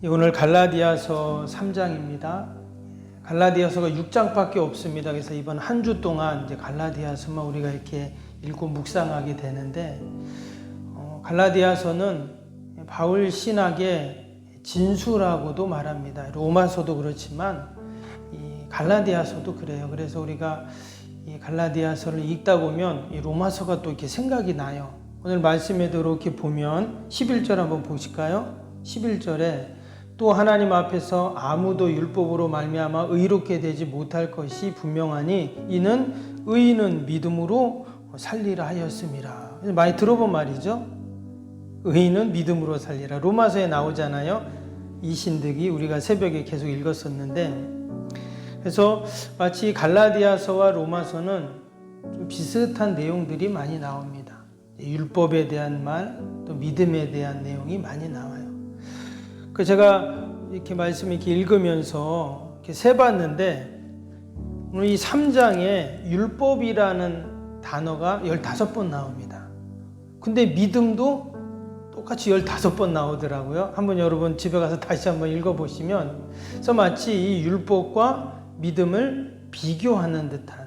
오늘 갈라디아서 3장입니다. 갈라디아서가 6장밖에 없습니다. 그래서 이번 한 주 동안 이제 갈라디아서만 우리가 이렇게 읽고 묵상하게 되는데, 갈라디아서는 바울 신학의 진수라고도 말합니다. 로마서도 그렇지만 이 갈라디아서도 그래요. 그래서 우리가 이 갈라디아서를 읽다 보면 이 로마서가 또 이렇게 생각이 나요. 오늘 말씀에도 이렇게 보면 11절 한번 보실까요? 11절에 또 하나님 앞에서 아무도 율법으로 말미암아 의롭게 되지 못할 것이 분명하니 이는 의인은 믿음으로 살리라 하였음이라. 많이 들어본 말이죠. 의인은 믿음으로 살리라. 로마서에 나오잖아요. 이 신득이 우리가 새벽에 계속 읽었었는데, 그래서 마치 갈라디아서와 로마서는 좀 비슷한 내용들이 많이 나옵니다. 율법에 대한 말, 또 믿음에 대한 내용이 많이 나와요. 그 제가 이렇게 말씀 이렇게 읽으면서 이렇게 세봤는데, 오늘 이 3장에 율법이라는 단어가 15번 나옵니다. 근데 믿음도 똑같이 15번 나오더라고요. 한번 여러분 집에 가서 다시 한번 읽어보시면, 그래서 마치 이 율법과 믿음을 비교하는 듯한.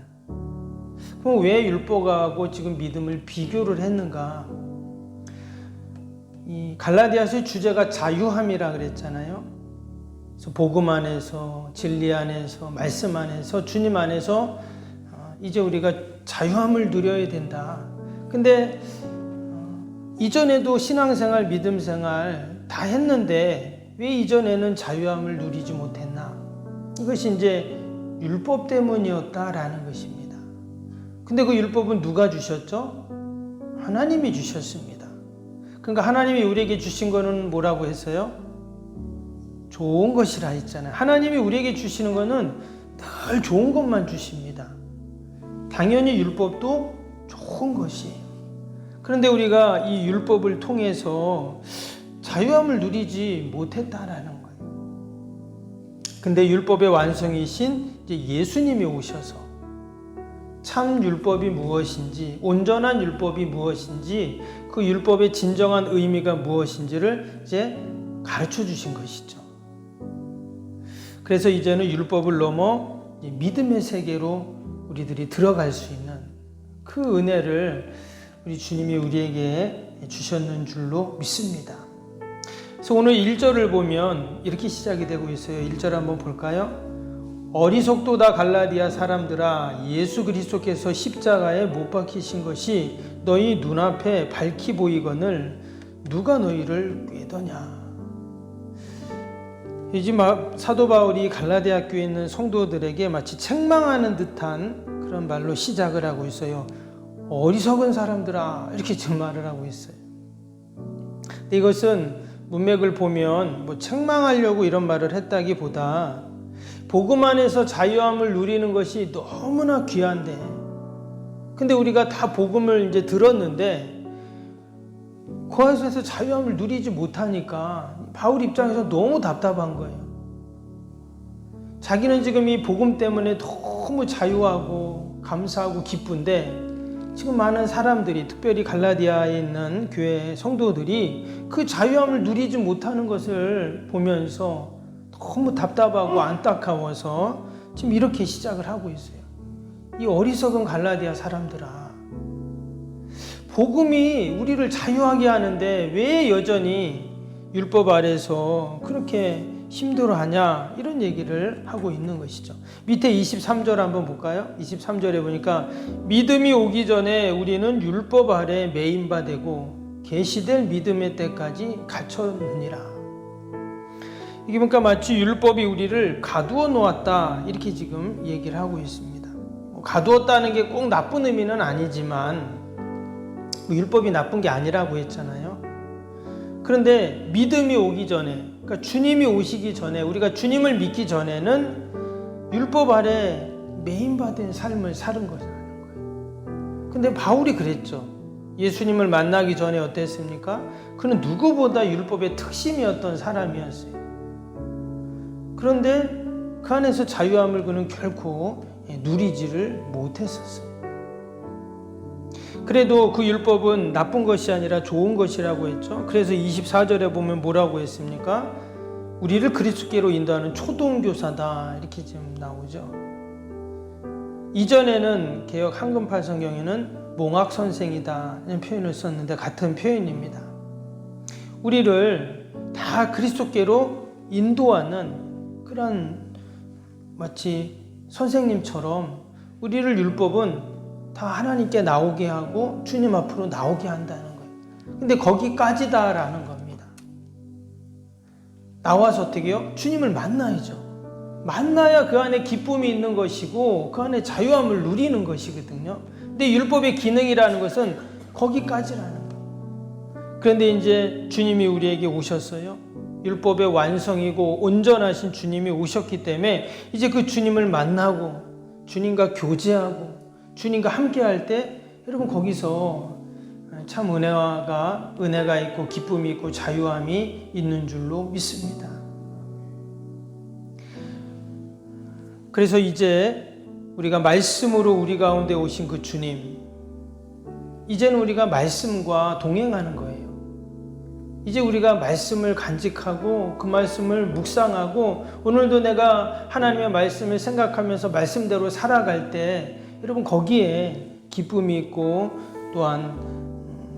그럼 왜 율법하고 지금 믿음을 비교를 했는가? 이 갈라디아서의 주제가 자유함이라 그랬잖아요. 그래서 복음 안에서, 진리 안에서, 말씀 안에서, 주님 안에서 이제 우리가 자유함을 누려야 된다. 근데 이전에도 신앙생활, 믿음생활 다 했는데 왜 이전에는 자유함을 누리지 못했나? 이것이 이제 율법 때문이었다라는 것입니다. 근데 그 율법은 누가 주셨죠? 하나님이 주셨습니다. 그러니까 하나님이 우리에게 주신 거는 뭐라고 했어요? 좋은 것이라 했잖아요. 하나님이 우리에게 주시는 거는 늘 좋은 것만 주십니다. 당연히 율법도 좋은 것이에요. 그런데 우리가 이 율법을 통해서 자유함을 누리지 못했다라는 거예요. 근데 율법의 완성이신 이제 예수님이 오셔서 참 율법이 무엇인지, 온전한 율법이 무엇인지, 그 율법의 진정한 의미가 무엇인지를 이제 가르쳐 주신 것이죠. 그래서 이제는 율법을 넘어 믿음의 세계로 우리들이 들어갈 수 있는 그 은혜를 우리 주님이 우리에게 주셨는 줄로 믿습니다. 그래서 오늘 1절을 보면 이렇게 시작이 되고 있어요. 1절 한번 볼까요? 어리석도다 갈라디아 사람들아, 예수 그리스도께서 십자가에 못 박히신 것이 너희 눈앞에 밝히 보이거늘 누가 너희를 꾀더냐. 이제 사도 바울이 갈라디아 교회에 있는 성도들에게 마치 책망하는 듯한 그런 말로 시작을 하고 있어요. 어리석은 사람들아, 이렇게 지금 말을 하고 있어요. 근데 이것은 문맥을 보면 뭐 책망하려고 이런 말을 했다기보다 복음 안에서 자유함을 누리는 것이 너무나 귀한데, 근데 우리가 다 복음을 이제 들었는데 그 안에서 자유함을 누리지 못하니까 바울 입장에서 너무 답답한 거예요. 자기는 지금 이 복음 때문에 너무 자유하고 감사하고 기쁜데, 지금 많은 사람들이, 특별히 갈라디아에 있는 교회 성도들이 그 자유함을 누리지 못하는 것을 보면서 너무 답답하고 안타까워서 지금 이렇게 시작을 하고 있어요. 이 어리석은 갈라디아 사람들아, 복음이 우리를 자유하게 하는데 왜 여전히 율법 아래서 그렇게 힘들어하냐, 이런 얘기를 하고 있는 것이죠. 밑에 23절 한번 볼까요? 23절에 보니까 믿음이 오기 전에 우리는 율법 아래 매인 바 되고 계시될 믿음의 때까지 갇혔느니라. 이게 그러니까 마치 율법이 우리를 가두어 놓았다, 이렇게 지금 얘기를 하고 있습니다. 가두었다는 게 꼭 나쁜 의미는 아니지만 율법이 나쁜 게 아니라고 했잖아요. 그런데 믿음이 오기 전에, 그러니까 주님이 오시기 전에, 우리가 주님을 믿기 전에는 율법 아래 매인받은 삶을 사는 거라는 거예요. 근데 바울이 그랬죠. 예수님을 만나기 전에 어땠습니까? 그는 누구보다 율법의 특심이었던 사람이었어요. 그런데 그 안에서 자유함을 그는 결코 누리지를 못했었어요. 그래도 그 율법은 나쁜 것이 아니라 좋은 것이라고 했죠. 그래서 24절에 보면 뭐라고 했습니까? 우리를 그리스도께로 인도하는 초동교사다 이렇게 지금 나오죠. 이전에는 개역 한금팔 성경에는 몽학 선생이다 이런 표현을 썼는데 같은 표현입니다. 우리를 다 그리스도께로 인도하는 그런 마치 선생님처럼 우리를 율법은 다 하나님께 나오게 하고 주님 앞으로 나오게 한다는 거예요. 근데 거기까지다라는 겁니다. 나와서 어떻게 해요? 주님을 만나야죠. 만나야 그 안에 기쁨이 있는 것이고 그 안에 자유함을 누리는 것이거든요. 근데 율법의 기능이라는 것은 거기까지라는 거예요. 그런데 이제 주님이 우리에게 오셨어요. 율법의 완성이고 온전하신 주님이 오셨기 때문에 이제 그 주님을 만나고 주님과 교제하고 주님과 함께 할 때 여러분 거기서 참 은혜가 있고 기쁨이 있고 자유함이 있는 줄로 믿습니다. 그래서 이제 우리가 말씀으로 우리 가운데 오신 그 주님, 이제는 우리가 말씀과 동행하는 거예요. 이제 우리가 말씀을 간직하고 그 말씀을 묵상하고 오늘도 내가 하나님의 말씀을 생각하면서 말씀대로 살아갈 때 여러분 거기에 기쁨이 있고 또한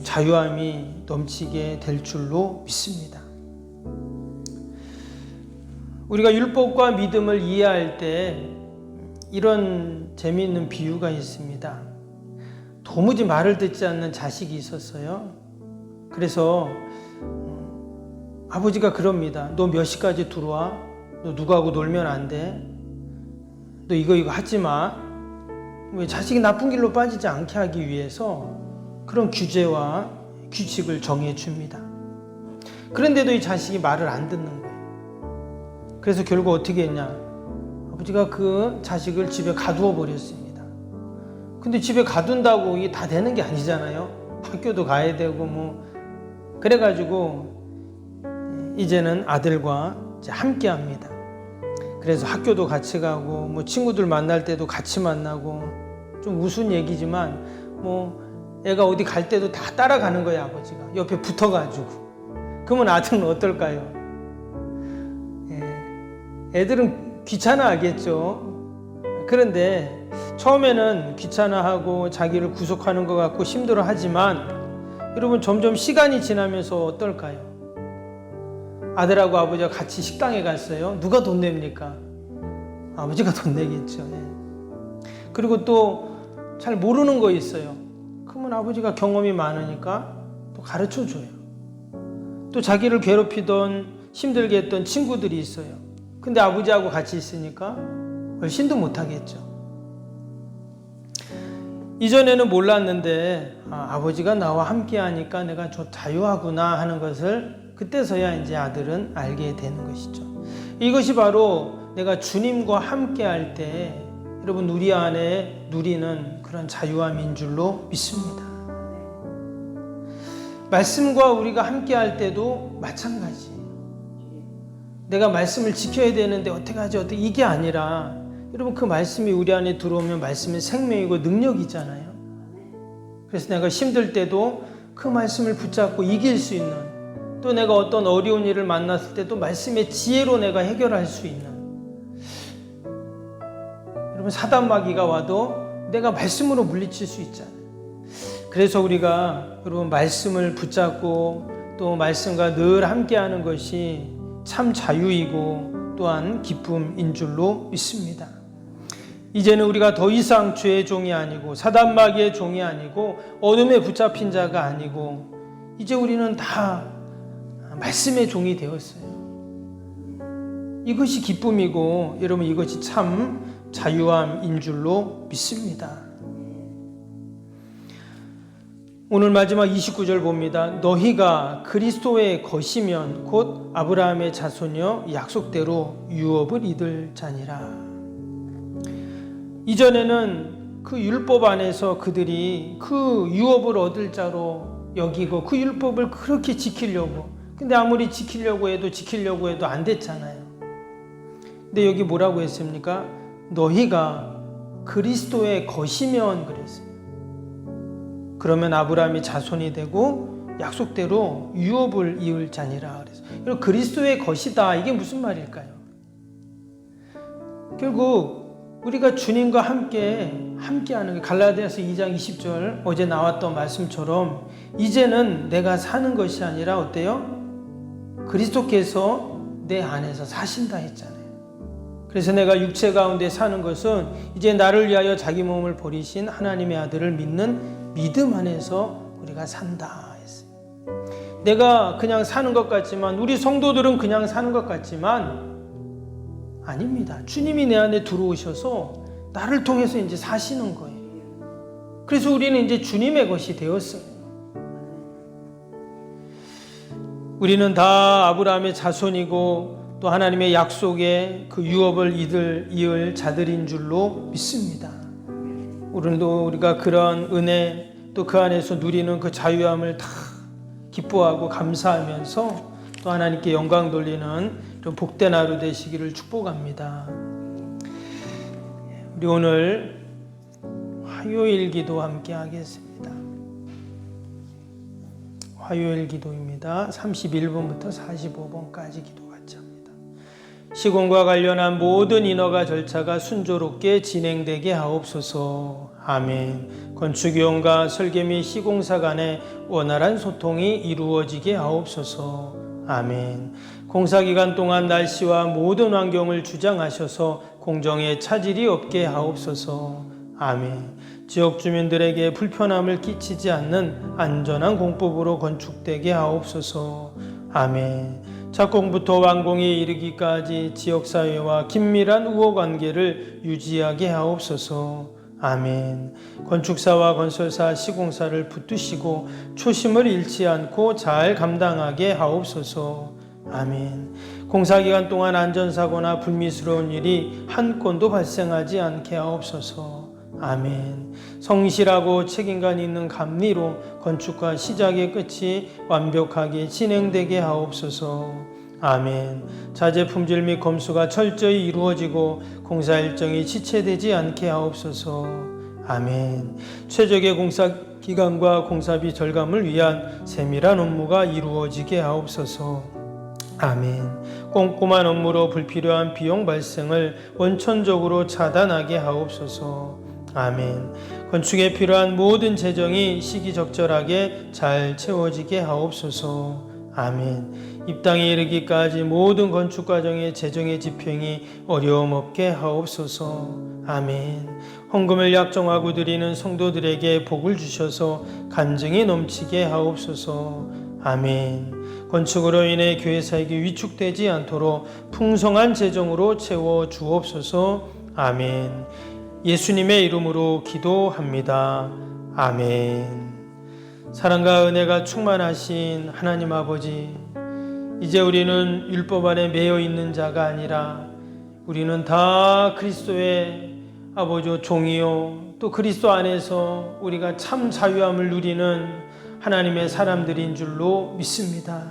자유함이 넘치게 될 줄로 믿습니다. 우리가 율법과 믿음을 이해할 때 이런 재미있는 비유가 있습니다. 도무지 말을 듣지 않는 자식이 있었어요. 그래서 아버지가 그럽니다. 너 몇 시까지 들어와? 너 누구하고 놀면 안 돼? 너 이거 하지 마. 왜 자식이 나쁜 길로 빠지지 않게 하기 위해서 그런 규제와 규칙을 정해 줍니다. 그런데도 이 자식이 말을 안 듣는 거예요. 그래서 결국 어떻게 했냐? 아버지가 그 자식을 집에 가두어 버렸습니다. 근데 집에 가둔다고 이게 다 되는 게 아니잖아요. 학교도 가야 되고 그래가지고 이제는 아들과 이제 함께 합니다. 그래서 학교도 같이 가고 친구들 만날 때도 같이 만나고 좀 우스운 얘기지만 애가 어디 갈 때도 다 따라가는 거예요. 아버지가 옆에 붙어가지고. 그러면 아들은 어떨까요? 애들은 귀찮아하겠죠. 그런데 처음에는 귀찮아하고 자기를 구속하는 것 같고 힘들어하지만 여러분 점점 시간이 지나면서 어떨까요? 아들하고 아버지가 같이 식당에 갔어요. 누가 돈 냅니까? 아버지가 돈 내겠죠. 그리고 또 잘 모르는 거 있어요. 그러면 아버지가 경험이 많으니까 또 가르쳐 줘요. 또 자기를 괴롭히던 힘들게 했던 친구들이 있어요. 근데 아버지하고 같이 있으니까 훨씬도 못하겠죠. 이전에는 몰랐는데 아버지가 나와 함께 하니까 내가 저 자유하구나 하는 것을 그때서야 이제 아들은 알게 되는 것이죠. 이것이 바로 내가 주님과 함께 할 때 여러분 우리 안에 누리는 그런 자유함인 줄로 믿습니다. 말씀과 우리가 함께 할 때도 마찬가지예요. 내가 말씀을 지켜야 되는데 어떻게 하지 이게 아니라 여러분 그 말씀이 우리 안에 들어오면 말씀은 생명이고 능력이잖아요. 그래서 내가 힘들 때도 그 말씀을 붙잡고 이길 수 있는, 또 내가 어떤 어려운 일을 만났을 때도 말씀의 지혜로 내가 해결할 수 있는, 여러분 사단 마귀가 와도 내가 말씀으로 물리칠 수 있잖아요. 그래서 우리가 여러분 말씀을 붙잡고 또 말씀과 늘 함께하는 것이 참 자유이고 또한 기쁨인 줄로 믿습니다. 이제는 우리가 더 이상 죄의 종이 아니고 사단 마귀의 종이 아니고 어둠에 붙잡힌 자가 아니고 이제 우리는 다 말씀의 종이 되었어요. 이것이 기쁨이고 여러분 이것이 참 자유함인 줄로 믿습니다. 오늘 마지막 29절 봅니다. 너희가 그리스도의 것이면 곧 아브라함의 자손이여 약속대로 유업을 얻을 자니라. 이전에는 그 율법 안에서 그들이 그 유업을 얻을 자로 여기고 그 율법을 그렇게 지키려고, 근데 아무리 지키려고 해도 안 됐잖아요. 근데 여기 뭐라고 했습니까? 너희가 그리스도의 것이면 그랬어요. 그러면 아브라함이 자손이 되고 약속대로 유업을 이을 자니라. 그래서 그리스도의 것이다. 이게 무슨 말일까요? 결국 우리가 주님과 함께하는 게 갈라디아서 2장 20절 어제 나왔던 말씀처럼 이제는 내가 사는 것이 아니라 어때요? 그리스도께서 내 안에서 사신다 했잖아요. 그래서 내가 육체 가운데 사는 것은 이제 나를 위하여 자기 몸을 버리신 하나님의 아들을 믿는 믿음 안에서 우리가 산다 했어요. 내가 그냥 사는 것 같지만, 우리 성도들은 그냥 사는 것 같지만 아닙니다. 주님이 내 안에 들어오셔서 나를 통해서 이제 사시는 거예요. 그래서 우리는 이제 주님의 것이 되었어요. 우리는 다 아브라함의 자손이고 또 하나님의 약속에 그 유업을 이을 자들인 줄로 믿습니다. 오늘도 우리가 그런 은혜 또 그 안에서 누리는 그 자유함을 다 기뻐하고 감사하면서 또 하나님께 영광 돌리는 좀 복된 하루 되시기를 축복합니다. 우리 오늘 화요일 기도 함께 하겠습니다. 화요일 기도입니다. 31번부터 45번까지 기도 같이 합니다. 시공과 관련한 모든 인허가 절차가 순조롭게 진행되게 하옵소서. 아멘. 건축위원과 설계 및 시공사 간의 원활한 소통이 이루어지게 하옵소서. 아멘. 공사기간 동안 날씨와 모든 환경을 주장하셔서 공정에 차질이 없게 하옵소서. 아멘. 지역 주민들에게 불편함을 끼치지 않는 안전한 공법으로 건축되게 하옵소서. 아멘. 착공부터 완공에 이르기까지 지역사회와 긴밀한 우호관계를 유지하게 하옵소서. 아멘. 건축사와 건설사, 시공사를 붙드시고 초심을 잃지 않고 잘 감당하게 하옵소서. 아멘. 공사기간 동안 안전사고나 불미스러운 일이 한 건도 발생하지 않게 하옵소서. 아멘. 성실하고 책임감 있는 감리로 건축과 시작의 끝이 완벽하게 진행되게 하옵소서. 아멘. 자재 품질 및 검수가 철저히 이루어지고 공사 일정이 지체되지 않게 하옵소서. 아멘. 최적의 공사 기간과 공사비 절감을 위한 세밀한 업무가 이루어지게 하옵소서. 아멘. 꼼꼼한 업무로 불필요한 비용 발생을 원천적으로 차단하게 하옵소서. 아멘. 건축에 필요한 모든 재정이 시기적절하게 잘 채워지게 하옵소서. 아멘. 입당에 이르기까지 모든 건축 과정의 재정의 집행이 어려움 없게 하옵소서. 아멘. 헌금을 약정하고 드리는 성도들에게 복을 주셔서 간증이 넘치게 하옵소서. 아멘. 건축으로 인해 교회 사역이 위축되지 않도록 풍성한 재정으로 채워 주옵소서. 아멘. 예수님의 이름으로 기도합니다. 아멘. 사랑과 은혜가 충만하신 하나님 아버지, 이제 우리는 율법 안에 매여 있는 자가 아니라 우리는 다 그리스도의 아버지 종이요 또 그리스도 안에서 우리가 참 자유함을 누리는 하나님의 사람들인 줄로 믿습니다.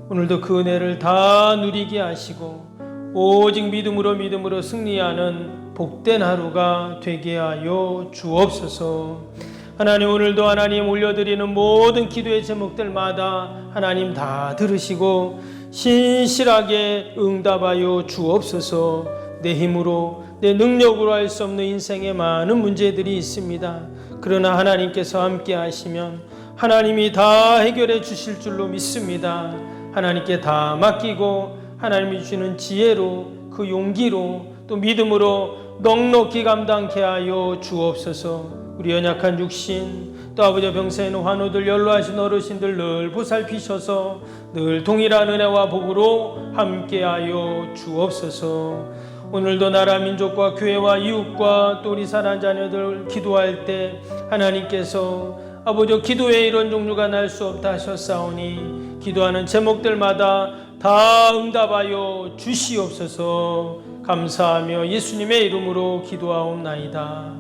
오늘도 그 은혜를 다 누리게 하시고 오직 믿음으로 승리하는 복된 하루가 되게 하여 주옵소서. 하나님, 오늘도 하나님 올려드리는 모든 기도의 제목들마다 하나님 다 들으시고 신실하게 응답하여 주옵소서. 내 힘으로 내 능력으로 할 수 없는 인생에 많은 문제들이 있습니다. 그러나 하나님께서 함께 하시면 하나님이 다 해결해 주실 줄로 믿습니다. 하나님께 다 맡기고 하나님이 주시는 지혜로 그 용기로 또 믿음으로 넉넉히 감당케 하여 주옵소서. 우리 연약한 육신 또 아버지 병세에 있는 환우들 연로하신 어르신들 늘 보살피셔서 늘 동일한 은혜와 복으로 함께하여 주옵소서. 오늘도 나라 민족과 교회와 이웃과 또 우리 사랑하는 자녀들 기도할 때 하나님께서 아버지 기도에 이런 종류가 날 수 없다 하셨사오니 기도하는 제목들마다 다 응답하여 주시옵소서. 감사하며 예수님의 이름으로 기도하옵나이다.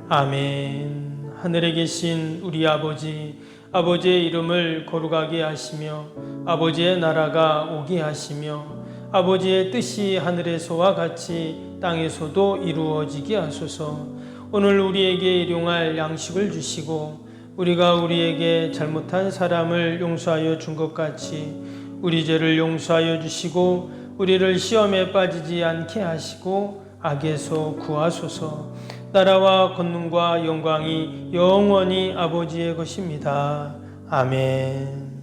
아멘. 하늘에 계신 우리 아버지, 아버지의 이름을 거룩하게 하시며 아버지의 나라가 오게 하시며 아버지의 뜻이 하늘에서와 같이 땅에서도 이루어지게 하소서. 오늘 우리에게 일용할 양식을 주시고 우리가 우리에게 잘못한 사람을 용서하여 준 것 같이 우리 죄를 용서하여 주시고 우리를 시험에 빠지지 않게 하시고 악에서 구하소서. 나라와 권능과 영광이 영원히 아버지의 것입니다. 아멘.